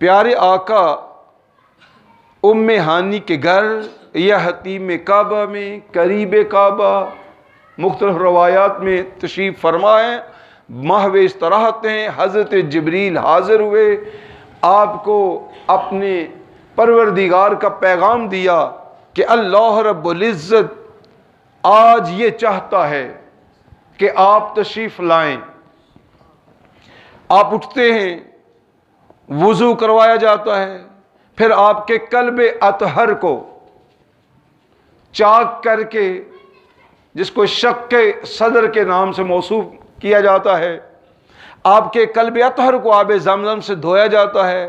پیارے آقا ام ہانی کے گھر یا حتیم کعبہ میں قریب کعبہ مختلف روایات میں تشریف فرما ہے، ماہو استراحت ہیں، حضرت جبریل حاضر ہوئے، آپ کو اپنے پروردگار کا پیغام دیا کہ اللہ رب العزت آج یہ چاہتا ہے کہ آپ تشریف لائیں۔ آپ اٹھتے ہیں، وضو کروایا جاتا ہے، پھر آپ کے قلب اطہر کو چاک کر کے، جس کو شق صدر کے نام سے موصوف کیا جاتا ہے، آپ کے قلب اطہر کو آب زمزم سے دھویا جاتا ہے،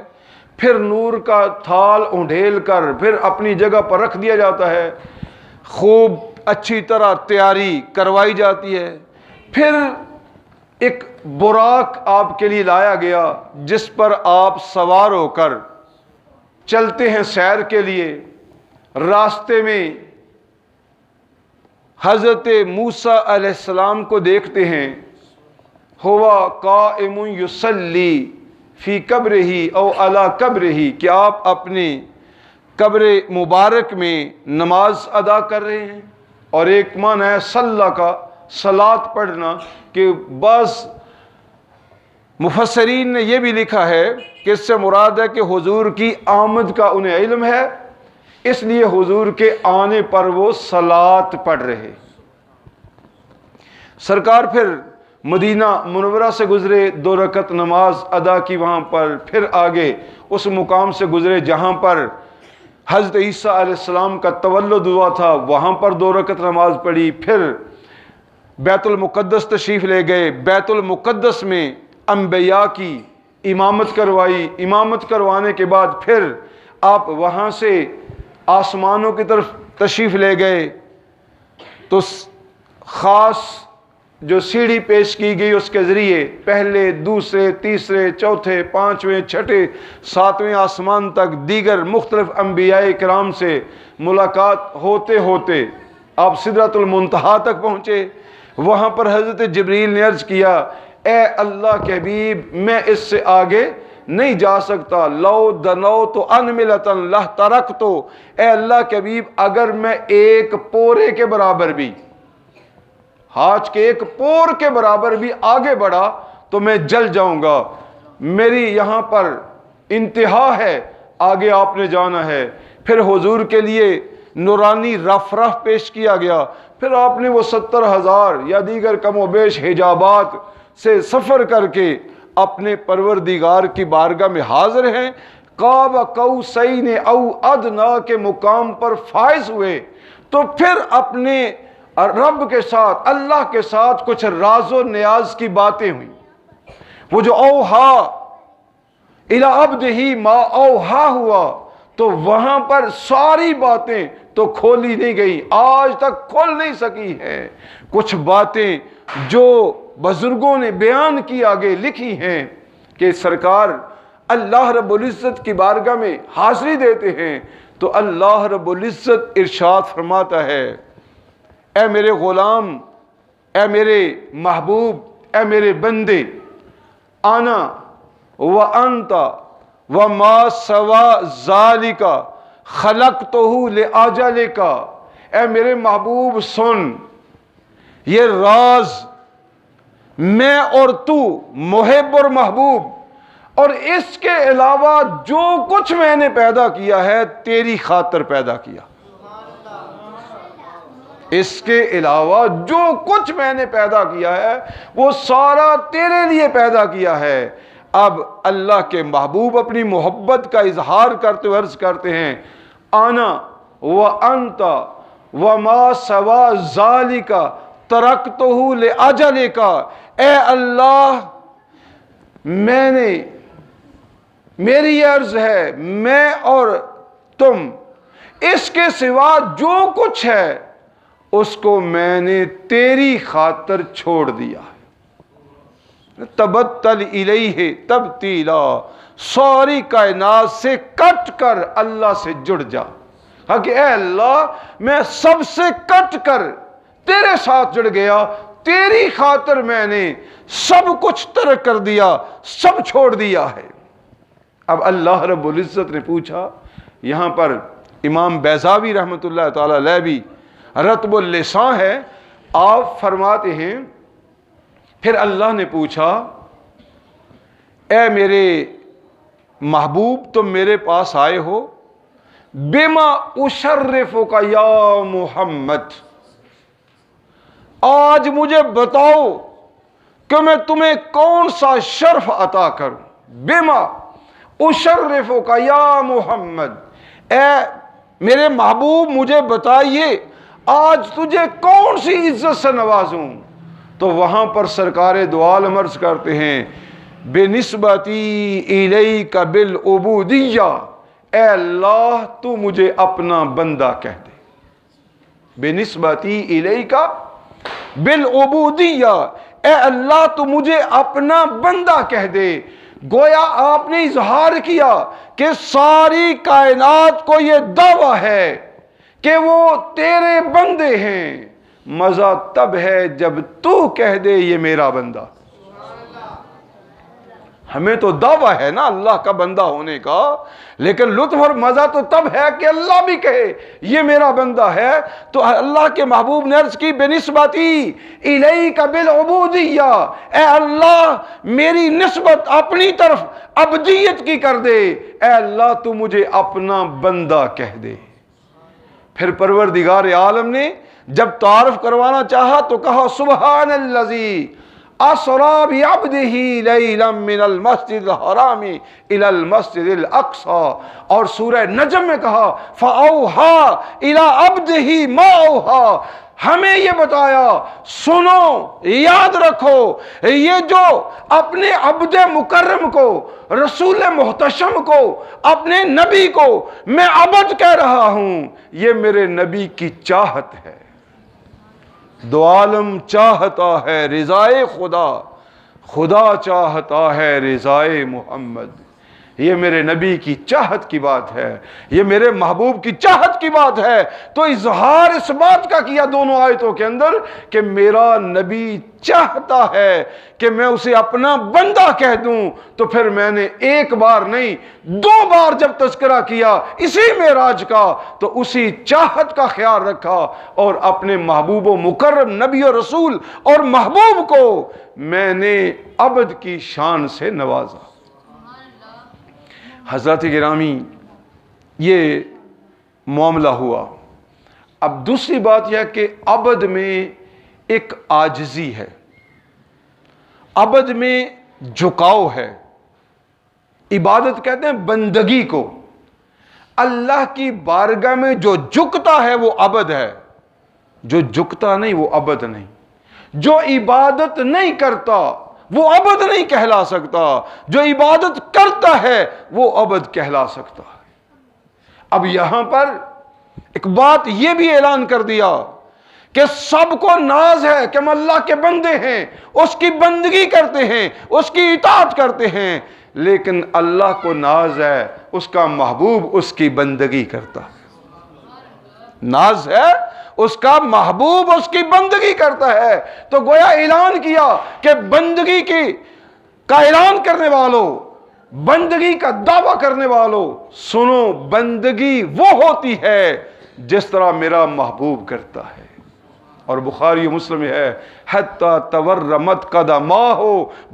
پھر نور کا تھال اونڈھیل کر پھر اپنی جگہ پر رکھ دیا جاتا ہے، خوب اچھی طرح تیاری کروائی جاتی ہے، پھر ایک براق آپ کے لیے لایا گیا جس پر آپ سوار ہو کر چلتے ہیں سیر کے لیے۔ راستے میں حضرت موسیٰ علیہ السلام کو دیکھتے ہیں، ہوا قائم یصلی فی قبرہ او علی قبرہ، کہ آپ اپنی قبر مبارک میں نماز ادا کر رہے ہیں۔ اور ایک معنی ہے صلی کا صلاۃ پڑھنا، کہ بعض مفسرین نے یہ بھی لکھا ہے کہ اس سے مراد ہے کہ حضور کی آمد کا انہیں علم ہے، اس لیے حضور کے آنے پر وہ صلاۃ پڑھ رہے۔ سرکار پھر مدینہ منورہ سے گزرے، 2 رکعت نماز ادا کی وہاں پر، پھر آگے اس مقام سے گزرے جہاں پر حضرت عیسیٰ علیہ السلام کا تولد ہوا تھا، وہاں پر 2 رکعت نماز پڑھی، پھر بیت المقدس تشریف لے گئے، بیت المقدس میں انبیاء کی امامت کروائی، امامت کروانے کے بعد پھر آپ وہاں سے آسمانوں کی طرف تشریف لے گئے، تو خاص جو سیڑھی پیش کی گئی اس کے ذریعے پہلے، دوسرے، تیسرے، چوتھے، پانچویں، چھٹے، 7ویں آسمان تک دیگر مختلف انبیاء کرام سے ملاقات ہوتے ہوتے آپ سدرۃ المنتہا تک پہنچے۔ وہاں پر حضرت جبریل نے عرض کیا، اے اللہ کے حبیب، میں اس سے آگے نہیں جا سکتا، لو دنوت ان ملۃ لترکت، اے اللہ کے حبیب اگر میں ایک پورے کے برابر بھی، ہاتھ کے ایک پور کے برابر بھی آگے بڑھا تو میں جل جاؤں گا، میری یہاں پر انتہا ہے، آگے آپ نے جانا ہے۔ پھر حضور کے لیے نورانی رفرف پیش کیا گیا، پھر آپ نے وہ 70,000 یا دیگر کم و بیش حجابات سے سفر کر کے اپنے پروردگار کی بارگاہ میں حاضر ہیں، قاب قوسین او ادنی کے مقام پر فائز ہوئے، تو پھر اپنے رب کے ساتھ، اللہ کے ساتھ کچھ راز و نیاز کی باتیں ہوئیں۔ وہ جو اوہا الی عبدہ ما اوہا ہوا، تو وہاں پر ساری باتیں تو کھولی نہیں گئی، آج تک کھول نہیں سکی ہے۔ کچھ باتیں جو بزرگوں نے بیان کی آگے لکھی ہیں کہ سرکار اللہ رب العزت کی بارگاہ میں حاضری دیتے ہیں تو اللہ رب العزت ارشاد فرماتا ہے، اے میرے غلام، اے میرے محبوب، اے میرے بندے، انا وانت وما سوا ذالک خلقتہ لاجلک، اے میرے محبوب سن، یہ راز میں اور تو محب اور محبوب، اور اس کے علاوہ جو کچھ میں نے پیدا کیا ہے تیری خاطر پیدا کیا، اس کے علاوہ جو کچھ میں نے پیدا کیا ہے وہ سارا تیرے لیے پیدا کیا ہے۔ اب اللہ کے محبوب اپنی محبت کا اظہار کرتے ہوئے عرض کرتے ہیں، انا وانت وما سوا ذالک ترکتہ لاجلک، اے اللہ میں نے، میری عرض ہے، میں اور تم، اس کے سوا جو کچھ ہے اس کو میں نے تیری خاطر چھوڑ دیا ہے۔ تبتل الیہ تبتیلا، ساری کائنات سے کٹ کر اللہ سے جڑ جا، کہ اے اللہ میں سب سے کٹ کر تیرے ساتھ جڑ گیا، تیری خاطر میں نے سب کچھ ترک کر دیا، سب چھوڑ دیا ہے۔ اب اللہ رب العزت نے پوچھا، یہاں پر امام بیضاوی رحمۃ اللہ تعالی علیہ بھی رطب اللسان ہے، آپ فرماتے ہیں پھر اللہ نے پوچھا اے میرے محبوب تم میرے پاس آئے ہو، بما اشرفک یا محمد، آج مجھے بتاؤ کہ میں تمہیں کون سا شرف عطا کروں، بما اشرفک یا محمد، اے میرے محبوب مجھے بتائیے آج تجھے کون سی عزت سے نوازوں؟ تو وہاں پر سرکار دو عالم عرض کرتے ہیں بنسبتی الیک بالعبودیہ، اے اللہ تو مجھے اپنا بندہ کہہ دے، بنسبتی الیک بالعبودیہ، اے اللہ تو مجھے اپنا بندہ کہہ دے۔ گویا آپ نے اظہار کیا کہ ساری کائنات کو یہ دعویٰ ہے کہ وہ تیرے بندے ہیں، مزہ تب ہے جب تو کہہ دے یہ میرا بندہ۔ ہمیں تو دعویٰ ہے نا اللہ کا بندہ ہونے کا، لیکن لطف اور مزہ تو تب ہے کہ اللہ بھی کہے یہ میرا بندہ ہے۔ تو اللہ کے محبوب نے عرض کی بنسبتی الیک بالعبودیہ، اے اللہ میری نسبت اپنی طرف عبدیت کی کر دے، اے اللہ تو مجھے اپنا بندہ کہہ دے۔ پھر پروردگار عالم نے جب تعارف کروانا چاہا تو کہا سبحان الذی اسری بعبدہ لیلا من المسجد الحرام الی المسجد الاقصی، اور سورہ نجم میں کہا فاوحی الی عبدہ ما اوحی، ہمیں یہ بتایا سنو یاد رکھو، یہ جو اپنے عبد مکرم کو، رسول محتشم کو، اپنے نبی کو میں عبد کہہ رہا ہوں، یہ میرے نبی کی چاہت ہے۔ دو عالم چاہتا ہے رضائے خدا، خدا چاہتا ہے رضائے محمد، یہ میرے نبی کی چاہت کی بات ہے، یہ میرے محبوب کی چاہت کی بات ہے۔ تو اظہار اس بات کا کیا دونوں آیتوں کے اندر کہ میرا نبی چاہتا ہے کہ میں اسے اپنا بندہ کہہ دوں۔ تو پھر میں نے ایک بار نہیں 2 بار جب تذکرہ کیا اسی معراج کا تو اسی چاہت کا خیال رکھا، اور اپنے محبوب و مکرم نبی و رسول اور محبوب کو میں نے عبد کی شان سے نوازا۔ حضرات گرامی یہ معاملہ ہوا۔ اب دوسری بات یہ ہے کہ عبد میں ایک عاجزی ہے، عبد میں جھکاؤ ہے۔ عبادت کہتے ہیں بندگی کو، اللہ کی بارگاہ میں جو جھکتا ہے وہ عبد ہے، جو جھکتا نہیں وہ عبد نہیں، جو عبادت نہیں کرتا وہ عبد نہیں کہلا سکتا، جو عبادت کرتا ہے وہ عبد کہلا سکتا ہے۔ اب یہاں پر ایک بات یہ بھی اعلان کر دیا کہ سب کو ناز ہے کہ ہم اللہ کے بندے ہیں، اس کی بندگی کرتے ہیں، اس کی اطاعت کرتے ہیں، لیکن اللہ کو ناز ہے اس کا محبوب اس کی بندگی کرتا ہے۔ ناز ہے اس کا محبوب اس کی بندگی کرتا ہے۔ تو گویا اعلان کیا کہ بندگی کا اعلان کرنے والوں، بندگی کا دعویٰ کرنے والوں، سنو بندگی وہ ہوتی ہے جس طرح میرا محبوب کرتا ہے۔ اور بخاری و مسلم ہے حتی تورمت قدماہ،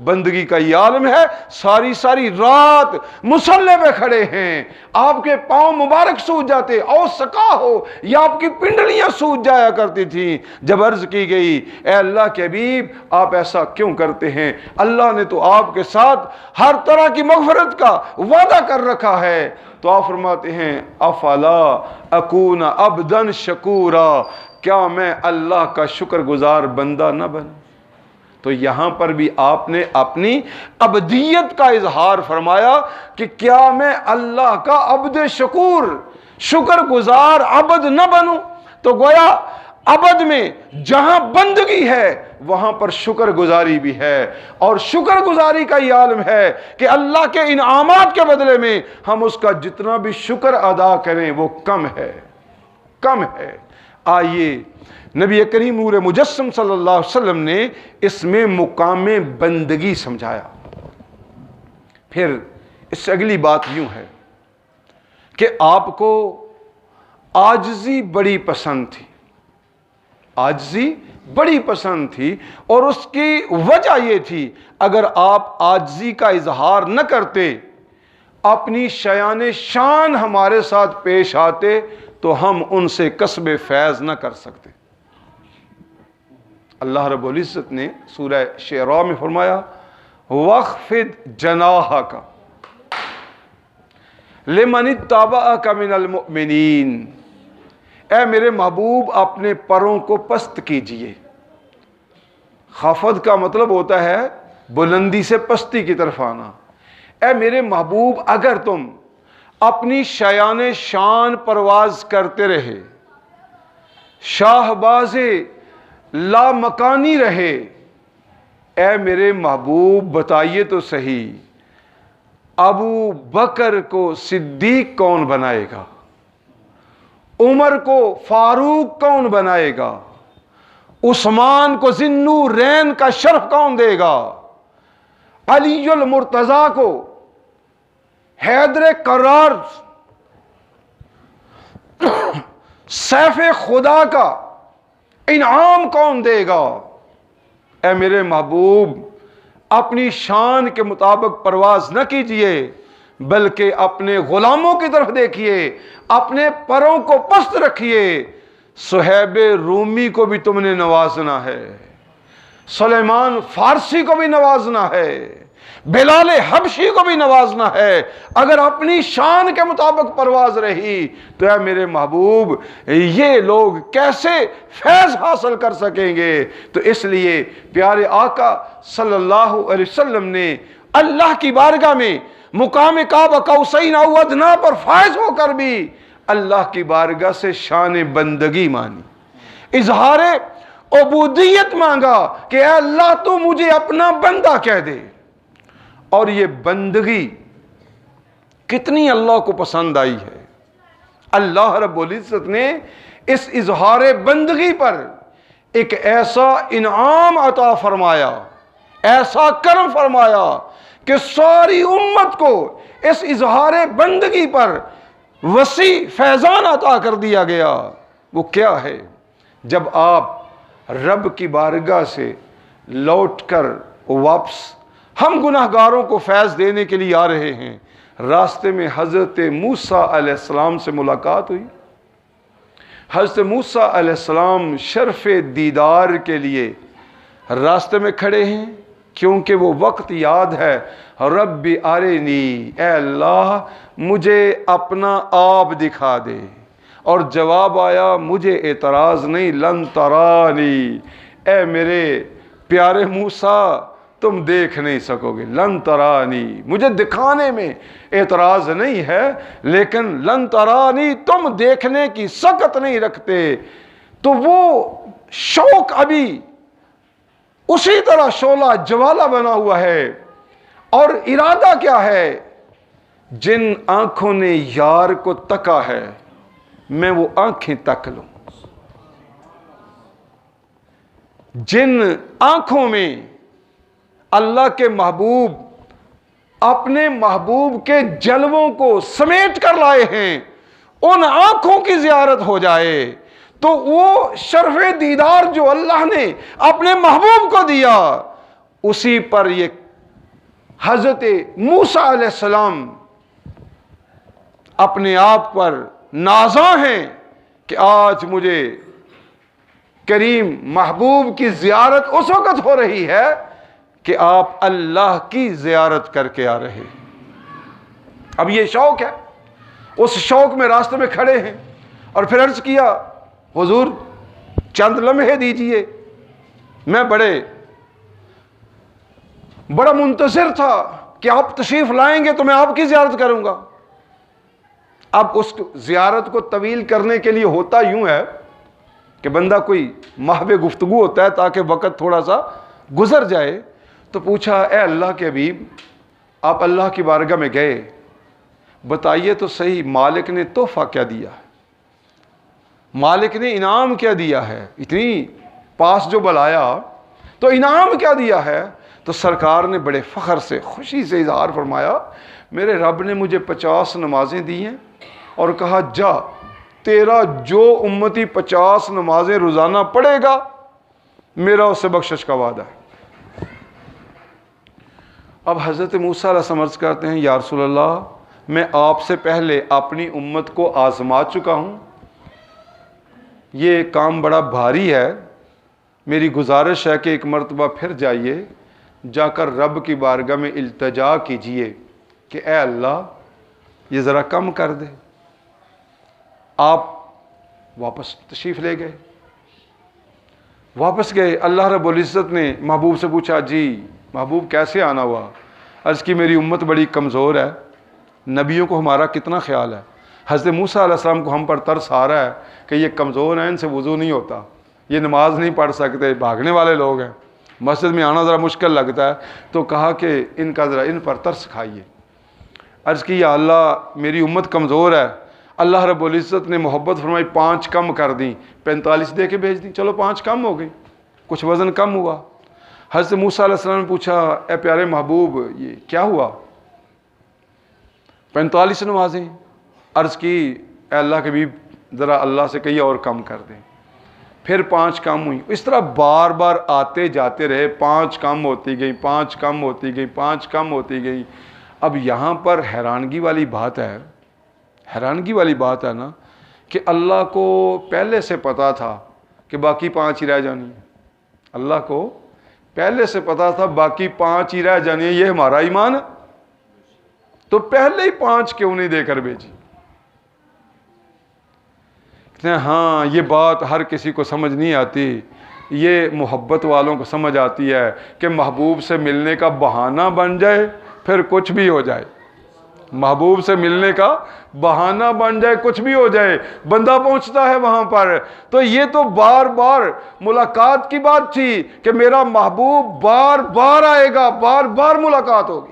بندگی کا یہ عالم ہے ساری ساری رات مصلی پہ کھڑے ہیں، آپ کے پاؤں مبارک سوج جاتے، او سکا ہو یا آپ کی پنڈلیاں سوج جایا کرتی تھیں۔ جب عرض کی گئی اے اللہ کے حبیب آپ ایسا کیوں کرتے ہیں؟ اللہ نے تو آپ کے ساتھ ہر طرح کی مغفرت کا وعدہ کر رکھا ہے۔ تو آپ فرماتے ہیں افلا اکون عبدا شکورا، کیا میں اللہ کا شکر گزار بندہ نہ بنوں؟ تو یہاں پر بھی آپ نے اپنی عبدیت کا اظہار فرمایا کہ کیا میں اللہ کا عبد شکور، شکر گزار عبد نہ بنوں؟ تو گویا عبد میں جہاں بندگی ہے وہاں پر شکر گزاری بھی ہے، اور شکر گزاری کا یہ عالم ہے کہ اللہ کے انعامات کے بدلے میں ہم اس کا جتنا بھی شکر ادا کریں وہ کم ہے، کم ہے۔ آئیے نبی کریم نور مجسم صلی اللہ علیہ وسلم نے اس میں مقام بندگی سمجھایا، پھر اس سے اگلی بات یوں ہے کہ آپ کو عاجزی بڑی پسند تھی، عاجزی بڑی پسند تھی، اور اس کی وجہ یہ تھی اگر آپ عاجزی کا اظہار نہ کرتے، اپنی شایان شان ہمارے ساتھ پیش آتے، تو ہم ان سے کسب فیض نہ کر سکتے۔ اللہ رب العزت نے سورہ شعراء میں فرمایا وَاخْفِضْ جَنَاحَكَ لِمَنِ اتَّبَعَكَ مِنَ الْمُؤْمِنِينَ، اے میرے محبوب اپنے پروں کو پست کیجئے۔ خفض کا مطلب ہوتا ہے بلندی سے پستی کی طرف آنا۔ اے میرے محبوب اگر تم اپنی شایان شان پرواز کرتے رہے، شاہباز لا مکانی رہے، اے میرے محبوب بتائیے تو صحیح ابو بکر کو صدیق کون بنائے گا؟ عمر کو فاروق کون بنائے گا؟ عثمان کو ذی-النورین کا شرف کون دے گا؟ علی المرتضیٰ کو حیدر کرار سیف خدا کا انعام کون دے گا؟ اے میرے محبوب اپنی شان کے مطابق پرواز نہ کیجئے، بلکہ اپنے غلاموں کی طرف دیکھیے، اپنے پروں کو پست رکھیے۔ صہیب رومی کو بھی تم نے نوازنا ہے، سلیمان فارسی کو بھی نوازنا ہے، بلال حبشی کو بھی نوازنا ہے۔ اگر اپنی شان کے مطابق پرواز رہی تو اے میرے محبوب یہ لوگ کیسے فیض حاصل کر سکیں گے؟ تو اس لیے پیارے آقا صلی اللہ علیہ وسلم نے اللہ کی بارگاہ میں مقام قاب قوسین او ادنیٰ پر فائز ہو کر بھی اللہ کی بارگاہ سے شان بندگی مانی، اظہار عبودیت مانگا کہ اے اللہ تو مجھے اپنا بندہ کہہ دے۔ اور یہ بندگی کتنی اللہ کو پسند آئی ہے۔ اللہ رب العزت نے اس اظہار بندگی پر ایک ایسا انعام عطا فرمایا، ایسا کرم فرمایا کہ ساری امت کو اس اظہار بندگی پر وسیع فیضان عطا کر دیا گیا۔ وہ کیا ہے؟ جب آپ رب کی بارگاہ سے لوٹ کر واپس ہم گناہگاروں کو فیض دینے کے لیے آ رہے ہیں، راستے میں حضرت موسیٰ علیہ السلام سے ملاقات ہوئی۔ حضرت موسیٰ علیہ السلام شرف دیدار کے لیے راستے میں کھڑے ہیں، کیونکہ وہ وقت یاد ہے رب ارنی، اے اللہ مجھے اپنا آپ دکھا دے۔ اور جواب آیا مجھے اعتراض نہیں، لن ترانی، اے میرے پیارے موسیٰ تم دیکھ نہیں سکو گے، لن ترانی، مجھے دکھانے میں اعتراض نہیں ہے، لیکن لن ترانی تم دیکھنے کی سکت نہیں رکھتے۔ تو وہ شوق ابھی اسی طرح شعلہ جوالہ بنا ہوا ہے، اور ارادہ کیا ہے؟ جن آنکھوں نے یار کو تکا ہے میں وہ آنکھیں تک لوں، جن آنکھوں میں اللہ کے محبوب اپنے محبوب کے جلووں کو سمیٹ کر لائے ہیں، ان آنکھوں کی زیارت ہو جائے تو وہ شرف دیدار جو اللہ نے اپنے محبوب کو دیا، اسی پر یہ حضرت موسیٰ علیہ السلام اپنے آپ پر نازاں ہیں کہ آج مجھے کریم محبوب کی زیارت اس وقت ہو رہی ہے کہ آپ اللہ کی زیارت کر کے آ رہے ہیں۔ اب یہ شوق ہے، اس شوق میں راستے میں کھڑے ہیں، اور پھر عرض کیا حضور چند لمحے دیجئے، میں بڑا منتظر تھا کہ آپ تشریف لائیں گے تو میں آپ کی زیارت کروں گا۔ اب اس زیارت کو طویل کرنے کے لیے ہوتا یوں ہے کہ بندہ کوئی محو گفتگو ہوتا ہے تاکہ وقت تھوڑا سا گزر جائے۔ تو پوچھا اے اللہ کے حبیب آپ اللہ کی بارگاہ میں گئے، بتائیے تو صحیح مالک نے تحفہ کیا دیا ہے، مالک نے انعام کیا دیا ہے، اتنی پاس جو بلایا تو انعام کیا دیا ہے؟ تو سرکار نے بڑے فخر سے خوشی سے اظہار فرمایا میرے رب نے مجھے 50 نمازیں دی ہیں اور کہا جا تیرا جو امتی 50 نمازیں روزانہ پڑھے گا میرا اس سے بخشش کا وعدہ ہے۔ اب حضرت موسیٰ علیہ السلام عرض کرتے ہیں یا رسول اللہ میں آپ سے پہلے اپنی امت کو آزما چکا ہوں، یہ کام بڑا بھاری ہے، میری گزارش ہے کہ ایک مرتبہ پھر جائیے، جا کر رب کی بارگاہ میں التجا کیجئے کہ اے اللہ یہ ذرا کم کر دے۔ آپ واپس تشریف لے گئے، واپس گئے۔ اللہ رب العزت نے محبوب سے پوچھا جی محبوب کیسے آنا ہوا؟ عرض کی میری امت بڑی کمزور ہے، نبیوں کو ہمارا کتنا خیال ہے، حضرت موسیٰ علیہ السلام کو ہم پر ترس آ رہا ہے کہ یہ کمزور ہیں، ان سے وضو نہیں ہوتا، یہ نماز نہیں پڑھ سکتے، بھاگنے والے لوگ ہیں، مسجد میں آنا ذرا مشکل لگتا ہے، تو کہا کہ ان کا ذرا ان پر ترس کھائیے۔ عرض کی یا اللہ میری امت کمزور ہے۔ اللہ رب العزت نے محبت فرمائی 5 کم کر دیں، 45 دے کے بھیج دیں، چلو 5 کم ہو گئی، کچھ وزن کم ہوا۔ حضرت موسیٰ علیہ السلام نے پوچھا اے پیارے محبوب یہ کیا ہوا؟ 45 نمازیں۔ عرض کی اے اللہ کے بھی ذرا اللہ سے کہیے اور کم کر دیں۔ پھر 5 کم ہوئی، اس طرح بار بار آتے جاتے رہے، 5 کم ہوتی گئی، 5 کم ہوتی گئی، 5 کم ہوتی گئی۔ اب یہاں پر حیرانگی والی بات ہے، حیرانگی والی بات ہے نا کہ اللہ کو پہلے سے پتا تھا کہ باقی 5 ہی رہ جانی ہے، اللہ کو پہلے سے پتا تھا باقی 5 ہی رہ جانی ہے، یہ ہمارا ایمان ہے، تو پہلے ہی 5 کیوں نہیں دے کر بھیجی؟ ہاں یہ بات ہر کسی کو سمجھ نہیں آتی، یہ محبت والوں کو سمجھ آتی ہے کہ محبوب سے ملنے کا بہانہ بن جائے پھر کچھ بھی ہو جائے، محبوب سے ملنے کا بہانہ بن جائے کچھ بھی ہو جائے، بندہ پہنچتا ہے وہاں پر۔ تو یہ تو بار بار ملاقات کی بات تھی کہ میرا محبوب بار بار آئے گا، بار بار ملاقات ہوگی۔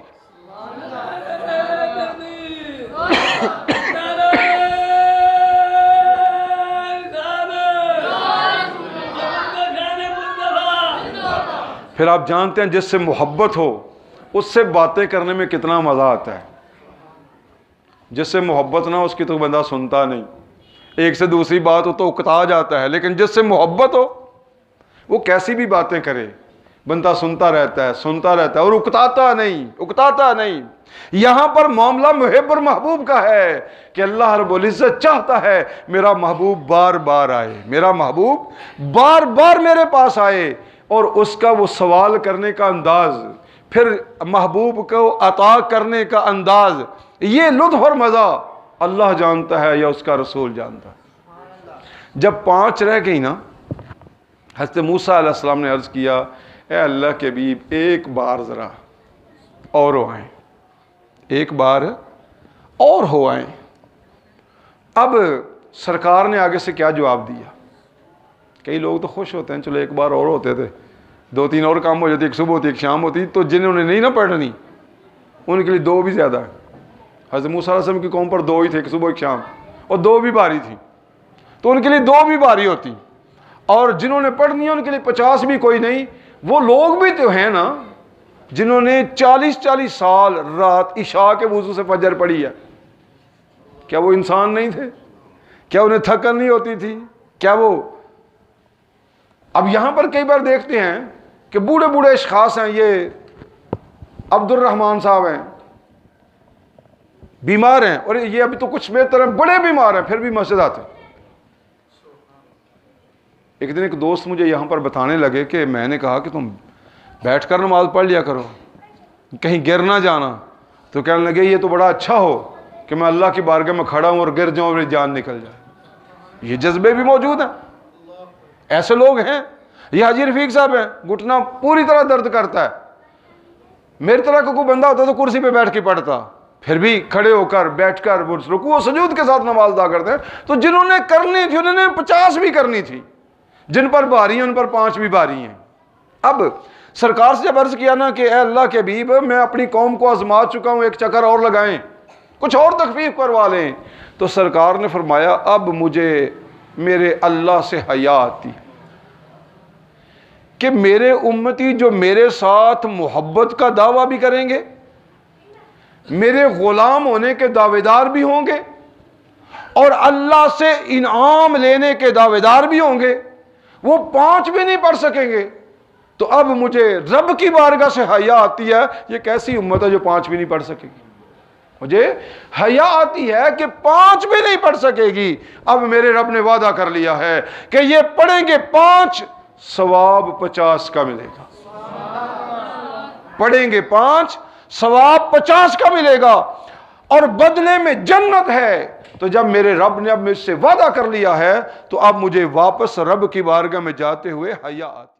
پھر آپ جانتے ہیں جس سے محبت ہو اس سے باتیں کرنے میں کتنا مزہ آتا ہے، جس سے محبت نہ ہو اس کی تو بندہ سنتا نہیں، ایک سے دوسری بات ہو تو اکتا جاتا ہے، لیکن جس سے محبت ہو وہ کیسی بھی باتیں کرے بندہ سنتا رہتا ہے اور اکتاتا نہیں۔ یہاں پر معاملہ محب اور محبوب کا ہے کہ اللہ رب العزت چاہتا ہے میرا محبوب بار بار آئے، میرا محبوب بار بار میرے پاس آئے، اور اس کا وہ سوال کرنے کا انداز، پھر محبوب کو عطا کرنے کا انداز، یہ لطف اور مزہ اللہ جانتا ہے یا اس کا رسول جانتا ہے۔ جب 5 رہ گئی نا، حضرت موسیٰ علیہ السلام نے عرض کیا اے اللہ کے حبیب ایک بار ذرا اور ہو آئیں، ایک بار اور ہو آئیں۔ اب سرکار نے آگے سے کیا جواب دیا؟ کئی لوگ تو خوش ہوتے ہیں چلو ایک بار اور ہوتے تھے، 2-3 اور کام ہو جاتی، ایک صبح ہوتی ایک شام ہوتی، تو جنہوں نے نہیں نہ پڑھنی ان کے لیے 2 بھی زیادہ ہے۔ حضرت موسیٰ علیہ السلام کی قوم پر 2 ہی تھے، ایک صبح ایک شام، اور 2 بھی باری تھی، تو ان کے لیے 2 بھی باری ہوتی، اور جنہوں نے پڑھنی ہے ان کے لیے 50 بھی کوئی نہیں۔ وہ لوگ بھی تو ہیں نا جنہوں نے 40 سال رات عشاء کے وضو سے فجر پڑھی ہے، کیا وہ انسان نہیں تھے؟ کیا انہیں تھکن نہیں ہوتی تھی؟ کیا وہ اب یہاں پر کئی بار دیکھتے ہیں کہ بوڑھے بوڑھے اشخاص ہیں، یہ عبد الرحمان صاحب ہیں، بیمار ہیں، اور یہ ابھی تو کچھ بہتر ہیں، بڑے بیمار ہیں، پھر بھی مسجد آتے۔ ایک دن ایک دوست مجھے یہاں پر بتانے لگے کہ میں نے کہا کہ تم بیٹھ کر نماز پڑھ لیا کرو، کہیں گر نہ جانا، تو کہنے لگے یہ تو بڑا اچھا ہو کہ میں اللہ کی بارگاہ میں کھڑا ہوں اور گر جاؤں اور میری جان نکل جائے۔ یہ جذبے بھی موجود ہیں، ایسے لوگ ہیں۔ یہ حاجی رفیق صاحب ہیں، گھٹنا پوری طرح درد کرتا ہے، میری طرح کا کوئی بندہ ہوتا تو کرسی پہ بیٹھ کے پڑھتا، پھر بھی کھڑے ہو کر بیٹھ کر رکوع و سجود کے ساتھ نماز ادا کرتے ہیں۔ تو جنہوں نے کرنی تھی انہوں نے 50 بھی کرنی تھی، جن پر بھاری ہیں ان پر 5 بھی بھاری ہیں۔ اب سرکار سے جب عرض کیا نا کہ اے اللہ کے حبیب میں اپنی قوم کو آزما چکا ہوں، ایک چکر اور لگائیں، کچھ اور تخفیف کروا لیں، تو سرکار نے فرمایا اب مجھے میرے اللہ سے حیا آتی کہ میرے امتی جو میرے ساتھ محبت کا دعویٰ بھی کریں گے، میرے غلام ہونے کے دعوے دار بھی ہوں گے اور اللہ سے انعام لینے کے دعوے دار بھی ہوں گے، وہ 5 بھی نہیں پڑھ سکیں گے۔ تو اب مجھے رب کی بارگاہ سے حیا آتی ہے، یہ کیسی امت ہے جو 5 بھی نہیں پڑھ سکے گی؟ مجھے حیا آتی ہے کہ 5 بھی نہیں پڑھ سکے گی۔ اب میرے رب نے وعدہ کر لیا ہے کہ یہ پڑھیں گے 5، ثواب 50 کا ملے گا۔ پڑھیں گے 5، ثواب 50 کا ملے گا، اور بدلے میں جنت ہے۔ تو جب میرے رب نے اب مجھ سے وعدہ کر لیا ہے تو اب مجھے واپس رب کی بارگاہ میں جاتے ہوئے حیا آتی ہے۔